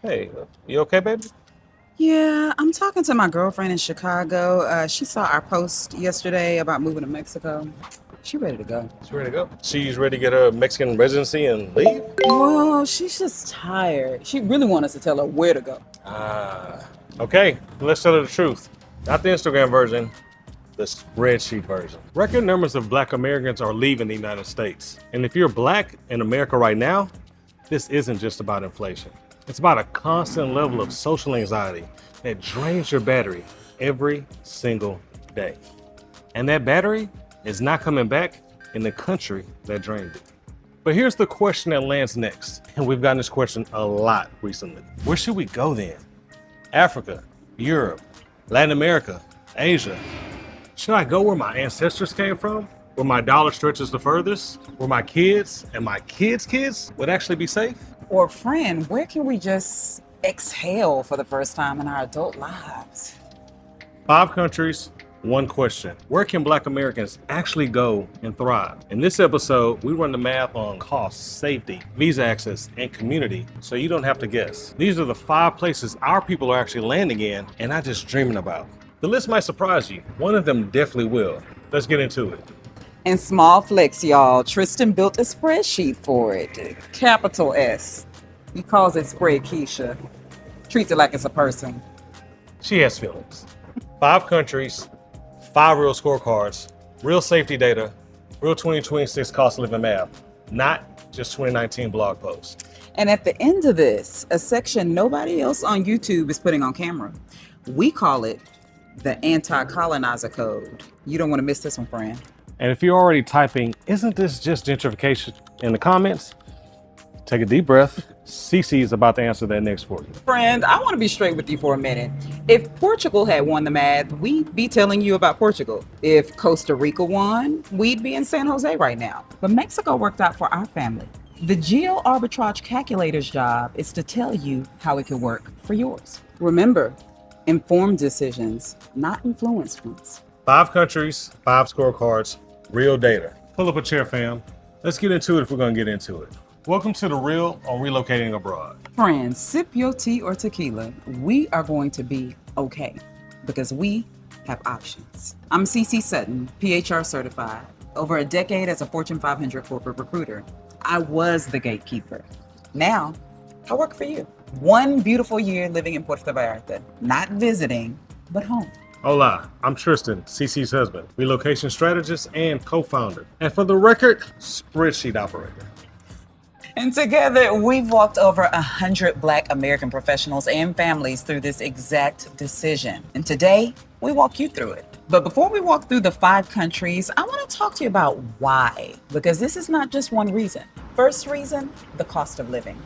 Hey, you okay, baby? Yeah, I'm talking to my girlfriend in Chicago. She saw our post yesterday about moving to Mexico. She ready to go. She's ready to go. She's ready to get her Mexican residency and leave? Well, she's just tired. She really wants us to tell her where to go. Okay, let's tell her the truth. Not the Instagram version, the spreadsheet version. Record numbers of Black Americans are leaving the United States. And if you're Black in America right now, this isn't just about inflation. It's about a constant level of social anxiety that drains your battery every single day. And that battery is not coming back in the country that drained it. But here's the question that lands next. And we've gotten this question a lot recently. Where should we go then? Africa, Europe, Latin America, Asia. Should I go where my ancestors came from? Where my dollar stretches the furthest? Where my kids and my kids' kids would actually be safe? Or, friend, where can we just exhale for the first time in our adult lives? 5 countries, 1 question. Where can Black Americans actually go and thrive? In this episode, we run the math on cost, safety, visa access, and community, so you don't have to guess. These are the 5 places our people are actually landing in and not just dreaming about. The list might surprise you. One of them definitely will. Let's get into it. And small flex, y'all. Tristan built a spreadsheet for it. Capital S. He calls it Spread Keisha. Treats it like it's a person. She has feelings. 5 countries, 5 real scorecards, real safety data, real 2026 cost of living math, not just 2019 blog posts. And at the end of this, a section nobody else on YouTube is putting on camera. We call it the anti-colonizer code. You don't want to miss this one, friend. And if you're already typing, isn't this just gentrification in the comments? Take a deep breath. CC is about to answer that next for you. Friend, I want to be straight with you for a minute. If Portugal had won the math, we'd be telling you about Portugal. If Costa Rica won, we'd be in San Jose right now. But Mexico worked out for our family. The Geo-Arbitrage calculator's job is to tell you how it could work for yours. Remember, informed decisions, not influenced ones. 5 countries, 5 scorecards, real data. Pull up a chair, fam. Let's get into it if we're going to get into it. Welcome to The Real on Relocating Abroad. Friends, sip your tea or tequila. We are going to be okay because we have options. I'm CC Sutton, PHR-certified. Over a decade as a Fortune 500 corporate recruiter. I was the gatekeeper. Now, I work for you. 1 beautiful year living in Puerto Vallarta. Not visiting, but home. Hola, I'm Tristan, CC's husband, relocation strategist and co-founder. And for the record, spreadsheet operator. And together, we've walked over 100 Black American professionals and families through this exact decision. And today, we walk you through it. But before we walk through the 5 countries, I want to talk to you about why. Because this is not just one reason. First reason, the cost of living.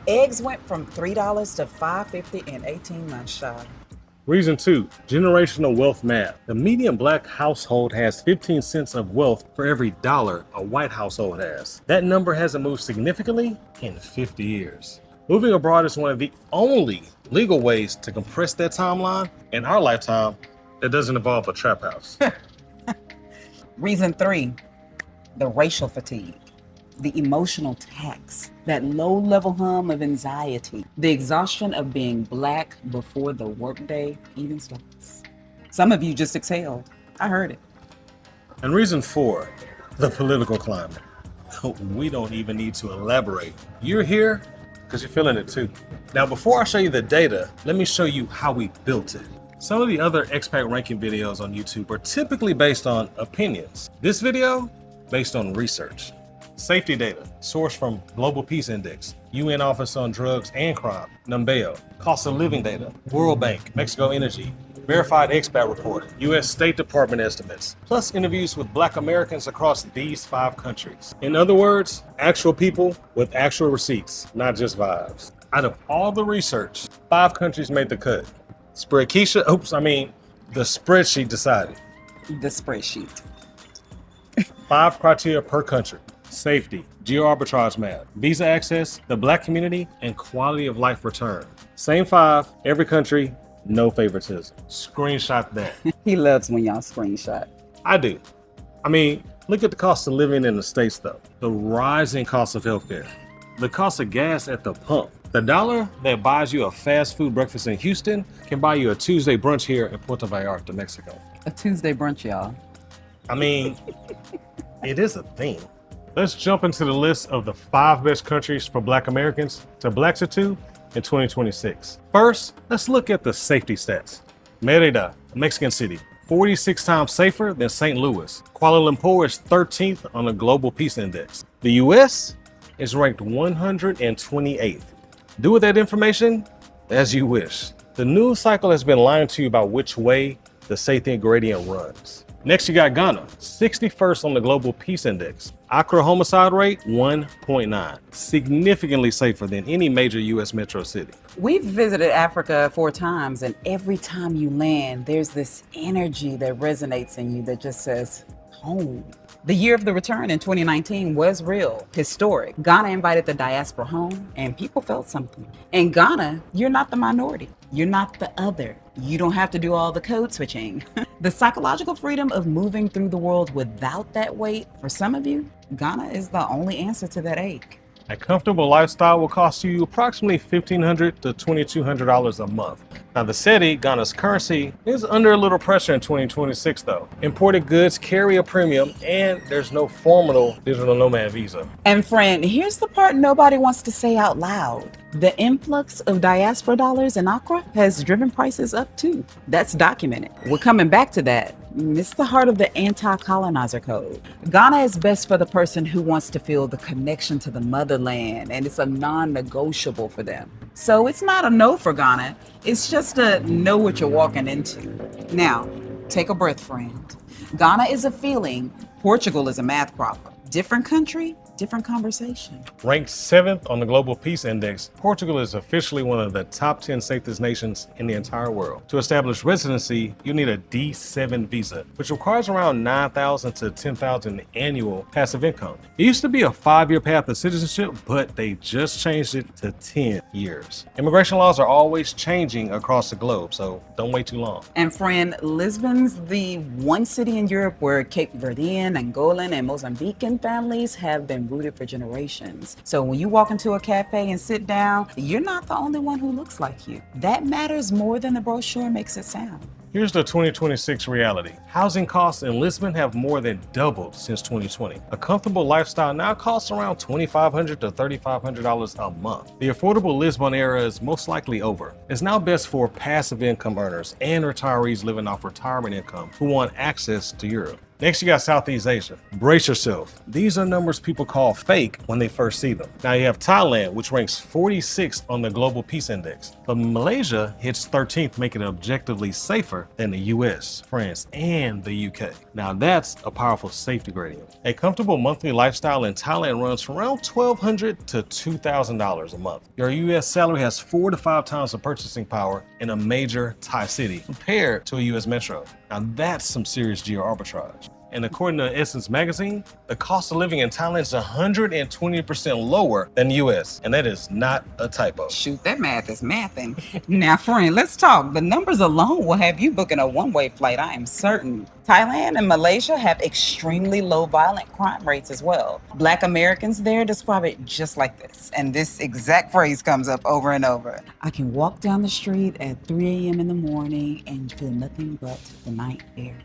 Eggs went from $3 to $5.50 in 18 months, child. Reason 2, generational wealth math. The median Black household has 15 cents of wealth for every dollar a white household has. That number hasn't moved significantly in 50 years. Moving abroad is one of the only legal ways to compress that timeline in our lifetime that doesn't involve a trap house. Reason 3, the racial fatigue. The emotional tax, that low-level hum of anxiety, the exhaustion of being Black before the workday even starts. Some of you just exhaled. I heard it. And reason 4, the political climate. We don't even need to elaborate. You're here because you're feeling it too. Now, before I show you the data, let me show you how we built it. Some of the other expat ranking videos on YouTube are typically based on opinions. This video, based on research. Safety data, sourced from Global Peace Index, UN Office on Drugs and Crime, Numbeo, cost of living data, World Bank, Mexico Energy, verified expat report, US State Department estimates, plus interviews with Black Americans across these 5 countries. In other words, actual people with actual receipts, not just vibes. Out of all the research, 5 countries made the cut. The spreadsheet decided. The spreadsheet. 5 criteria per country. Safety, geo-arbitrage math, visa access, the Black community, and quality of life return. Same 5, every country, no favoritism. Screenshot that. He loves when y'all screenshot. I do. Look at the cost of living in the States though. The rising cost of healthcare, the cost of gas at the pump, The dollar that buys you a fast food breakfast in Houston can buy you a Tuesday brunch here in Puerto Vallarta, Mexico. A Tuesday brunch, y'all. I mean, it is a thing. Let's jump into the list of the 5 best countries for Black Americans to Blaxit to in 2026. First, let's look at the safety stats. Mérida, a Mexican city, 46 times safer than St. Louis. Kuala Lumpur is 13th on the Global Peace Index. The US is ranked 128th. Do with that information as you wish. The news cycle has been lying to you about which way the safety gradient runs. Next, you got Ghana, 61st on the Global Peace Index. Accra homicide rate, 1.9, significantly safer than any major US metro city. We've visited Africa 4 times, and every time you land, there's this energy that resonates in you that just says, home. The year of the return in 2019 was real, historic. Ghana invited the diaspora home, and people felt something. In Ghana, you're not the minority. You're not the other. You don't have to do all the code switching. The psychological freedom of moving through the world without that weight, for some of you, Ghana is the only answer to that ache. A comfortable lifestyle will cost you approximately $1,500 to $2,200 a month. Now, the cedi, Ghana's currency, is under a little pressure in 2026 though. Imported goods carry a premium, and there's no formal digital nomad visa. And friend, here's the part nobody wants to say out loud. The influx of diaspora dollars in Accra has driven prices up too. That's documented. We're coming back to that. It's the heart of the anti-colonizer code. Ghana is best for the person who wants to feel the connection to the motherland, and it's a non-negotiable for them. So it's not a no for Ghana, it's just a know what you're walking into. Now, take a breath, friend. Ghana is a feeling, Portugal is a math problem. Different country, different conversation. Ranked 7th on the Global Peace Index, Portugal is officially one of the top 10 safest nations in the entire world. To establish residency, you need a D7 visa, which requires around $9,000 to $10,000 annual passive income. It used to be a 5-year path to citizenship, but they just changed it to 10 years. Immigration laws are always changing across the globe, so don't wait too long. And friend, Lisbon's the one city in Europe where Cape Verdean, Angolan, and Mozambican families have been rooted for generations. So when you walk into a cafe and sit down, you're not the only one who looks like you. That matters more than the brochure makes it sound. Here's the 2026 reality. Housing costs in Lisbon have more than doubled since 2020. A comfortable lifestyle now costs around $2,500 to $3,500 a month. The affordable Lisbon era is most likely over. It's now best for passive income earners and retirees living off retirement income who want access to Europe. Next, you got Southeast Asia. Brace yourself. These are numbers people call fake when they first see them. Now you have Thailand, which ranks 46th on the Global Peace Index. But Malaysia hits 13th, making it objectively safer than the US, France, and the UK. Now that's a powerful safety gradient. A comfortable monthly lifestyle in Thailand runs from around $1,200 to $2,000 a month. Your US salary has 4 to 5 times the purchasing power in a major Thai city compared to a US metro. Now that's some serious geo-arbitrage. And according to Essence magazine, the cost of living in Thailand is 120% lower than the US. And that is not a typo. Shoot, that math is mathing. Now, friend, let's talk. The numbers alone will have you booking a one-way flight, I am certain. Thailand and Malaysia have extremely low violent crime rates as well. Black Americans there describe it just like this. And this exact phrase comes up over and over. I can walk down the street at 3 a.m. in the morning and feel nothing but the night air.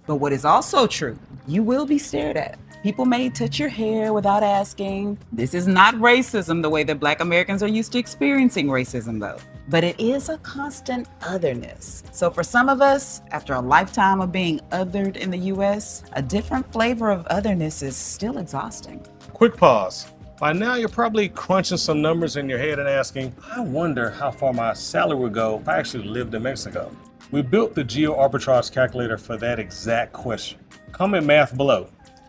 But what is also true, you will be stared at. People may touch your hair without asking. This is not racism the way that Black Americans are used to experiencing racism though. But it is a constant otherness. So for some of us, after a lifetime of being othered in the US, a different flavor of otherness is still exhausting. Quick pause. By now, you're probably crunching some numbers in your head and asking, I wonder how far my salary would go if I actually lived in Mexico. We built the Geo-Arbitrage calculator for that exact question. Comment math below.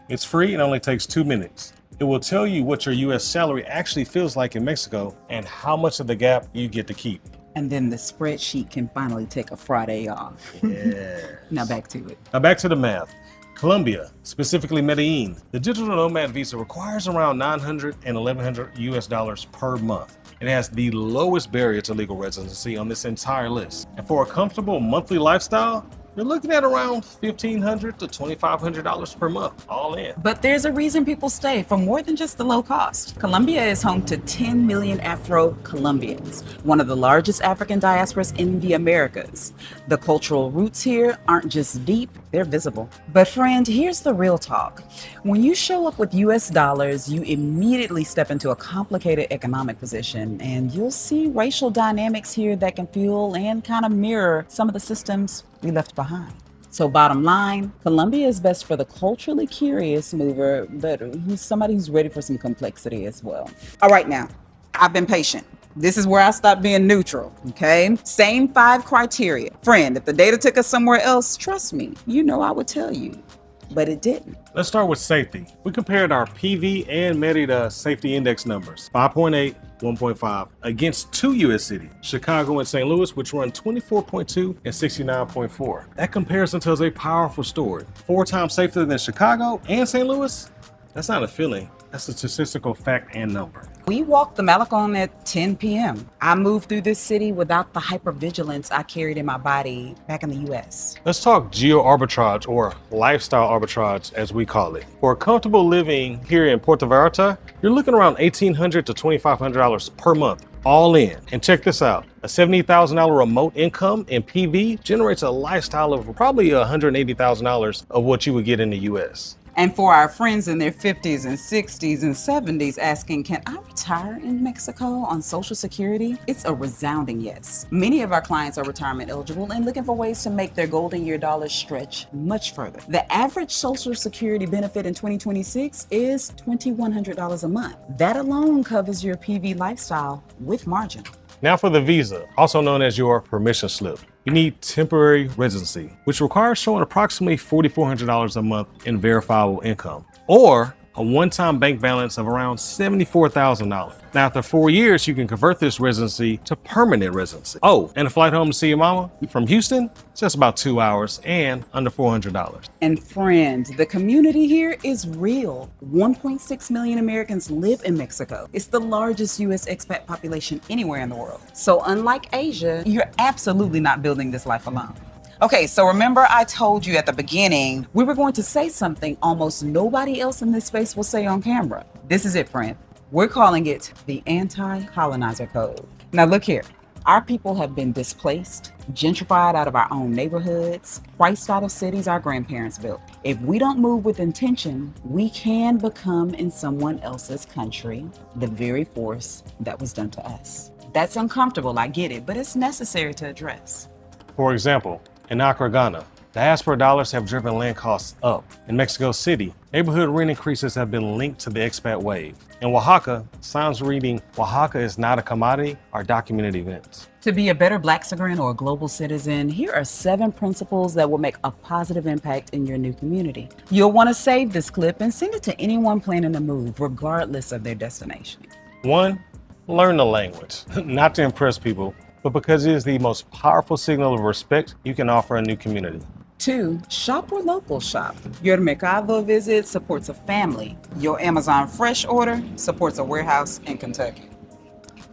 It's free and only takes 2 minutes. It will tell you what your US salary actually feels like in Mexico and how much of the gap you get to keep. And then the spreadsheet can finally take a Friday off. Yeah. Now back to it. Now back to the math. Colombia, specifically Medellin, the digital nomad visa requires around $900 and $1,100 US dollars per month. It has the lowest barrier to legal residency on this entire list. And for a comfortable monthly lifestyle, you're looking at around $1,500 to $2,500 per month, all in. But there's a reason people stay for more than just the low cost. Colombia is home to 10 million Afro-Colombians, one of the largest African diasporas in the Americas. The cultural roots here aren't just deep, they're visible. But friend, here's the real talk. When you show up with US dollars, you immediately step into a complicated economic position, and you'll see racial dynamics here that can fuel and kind of mirror some of the systems we left behind. So bottom line, Colombia is best for the culturally curious mover, but he's somebody who's ready for some complexity as well. All right, now, I've been patient. This is where I stop being neutral, okay? Same 5 criteria. Friend, if the data took us somewhere else, trust me, you know I would tell you. But it didn't. Let's start with safety. We compared our PV and Merida safety index numbers, 5.8, 1.5, against 2 U.S. cities, Chicago and St. Louis, which run 24.2 and 69.4. That comparison tells a powerful story. 4 times safer than Chicago and St. Louis? That's not a feeling. That's a statistical fact and number. We walked the Malecon at 10 p.m. I moved through this city without the hypervigilance I carried in my body back in the U.S. Let's talk geo-arbitrage, or lifestyle arbitrage as we call it. For a comfortable living here in Puerto Vallarta, you're looking around $1,800 to $2,500 per month, all in. And check this out, a $70,000 remote income in PV generates a lifestyle of probably $180,000 of what you would get in the US. And for our friends in their 50s and 60s and 70s asking, can I retire in Mexico on Social Security? It's a resounding yes. Many of our clients are retirement eligible and looking for ways to make their golden year dollars stretch much further. The average Social Security benefit in 2026 is $2,100 a month. That alone covers your PV lifestyle with margin. Now for the visa, also known as your permission slip. You need temporary residency, which requires showing approximately $4,400 a month in verifiable income, or a one-time bank balance of around $74,000. Now, after 4 years, you can convert this residency to permanent residency. Oh, and a flight home to see your mama from Houston, it's just about 2 hours and under $400. And friend, the community here is real. 1.6 million Americans live in Mexico. It's the largest U.S. expat population anywhere in the world. So unlike Asia, you're absolutely not building this life alone. Okay, so remember I told you at the beginning, we were going to say something almost nobody else in this space will say on camera. This is it, friend. We're calling it the anti-colonizer code. Now look here, our people have been displaced, gentrified out of our own neighborhoods, priced out of cities our grandparents built. If we don't move with intention, we can become in someone else's country the very force that was done to us. That's uncomfortable, I get it, but it's necessary to address. For example, in Accra, Ghana, diaspora dollars have driven land costs up. In Mexico City, neighborhood rent increases have been linked to the expat wave. In Oaxaca, signs reading "Oaxaca is not a commodity" are documented events. To be a better Blaxigrant or a global citizen, here are 7 principles that will make a positive impact in your new community. You'll want to save this clip and send it to anyone planning a move, regardless of their destination. 1, learn the language, not to impress people, but because it is the most powerful signal of respect you can offer a new community. 2, shop where locals shop. Your Mercado visit supports a family. Your Amazon Fresh order supports a warehouse in Kentucky.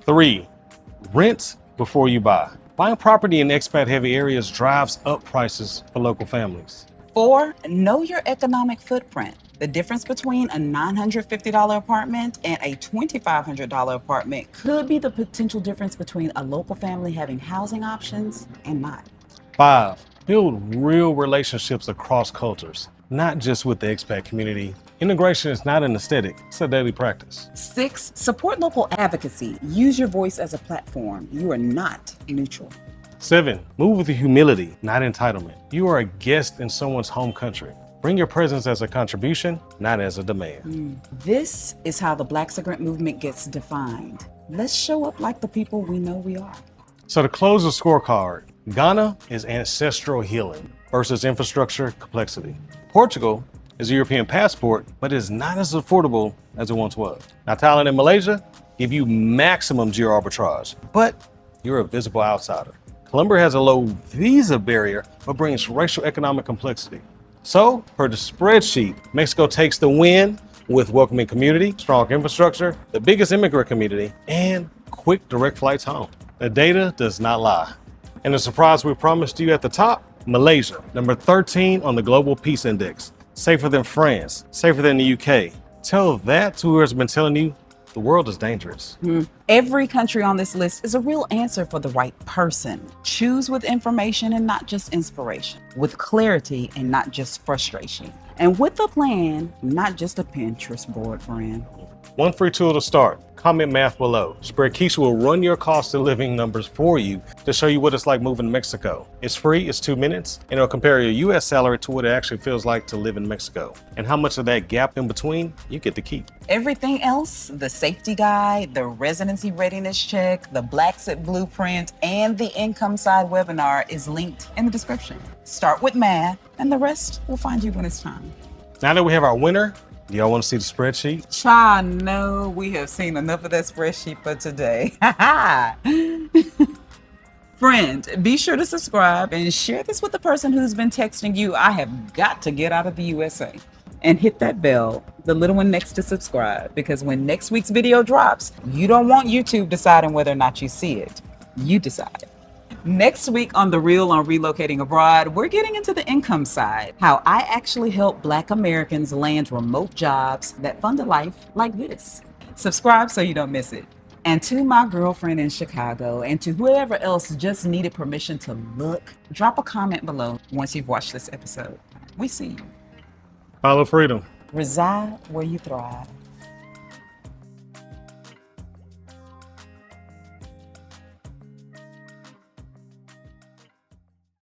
3, rent before you buy. Buying property in expat-heavy areas drives up prices for local families. 4, know your economic footprint. The difference between a $950 apartment and a $2,500 apartment could be the potential difference between a local family having housing options and not. 5, build real relationships across cultures, not just with the expat community. Integration is not an aesthetic, it's a daily practice. 6, support local advocacy. Use your voice as a platform. You are not neutral. 7, move with humility, not entitlement. You are a guest in someone's home country. Bring your presence as a contribution, not as a demand. This is how the Blaxigrant movement gets defined. Let's show up like the people we know we are. So to close the scorecard, Ghana is ancestral healing versus infrastructure complexity. Portugal is a European passport, but is not as affordable as it once was. Now Thailand and Malaysia give you maximum geo-arbitrage, but you're a visible outsider. Colombia has a low visa barrier, but brings racial economic complexity. So, per the spreadsheet, Mexico takes the win with welcoming community, strong infrastructure, the biggest immigrant community, and quick direct flights home. The data does not lie. And the surprise we promised you at the top, Malaysia, number 13 on the Global Peace Index. Safer than France, safer than the UK. Tell that to whoever's been telling you the world is dangerous. Every country on this list is a real answer for the right person. Choose with information and not just inspiration, with clarity and not just frustration, and with a plan, not just a Pinterest board, friend. One free tool to start. Comment math below. Spreadsheet will run your cost of living numbers for you to show you what it's like moving to Mexico. It's free, it's 2 minutes, and it'll compare your US salary to what it actually feels like to live in Mexico. And how much of that gap in between you get to keep. Everything else, the safety guide, the residency readiness check, the Blaxit blueprint, and the income side webinar is linked in the description. Start with math, and the rest will find you when it's time. Now that we have our winner, do y'all want to see the spreadsheet? Cha, no, we have seen enough of that spreadsheet for today. Friend, be sure to subscribe and share this with the person who's been texting you, I have got to get out of the USA. And hit that bell, the little one next to subscribe, because when next week's video drops, you don't want YouTube deciding whether or not you see it. You decide. Next week on The Real on Relocating Abroad, we're getting into the income side, how I actually help Black Americans land remote jobs that fund a life like this. Subscribe so you don't miss it. And to my girlfriend in Chicago, and to whoever else just needed permission to look, drop a comment below once you've watched this episode. We see you. Follow freedom. Reside where you thrive.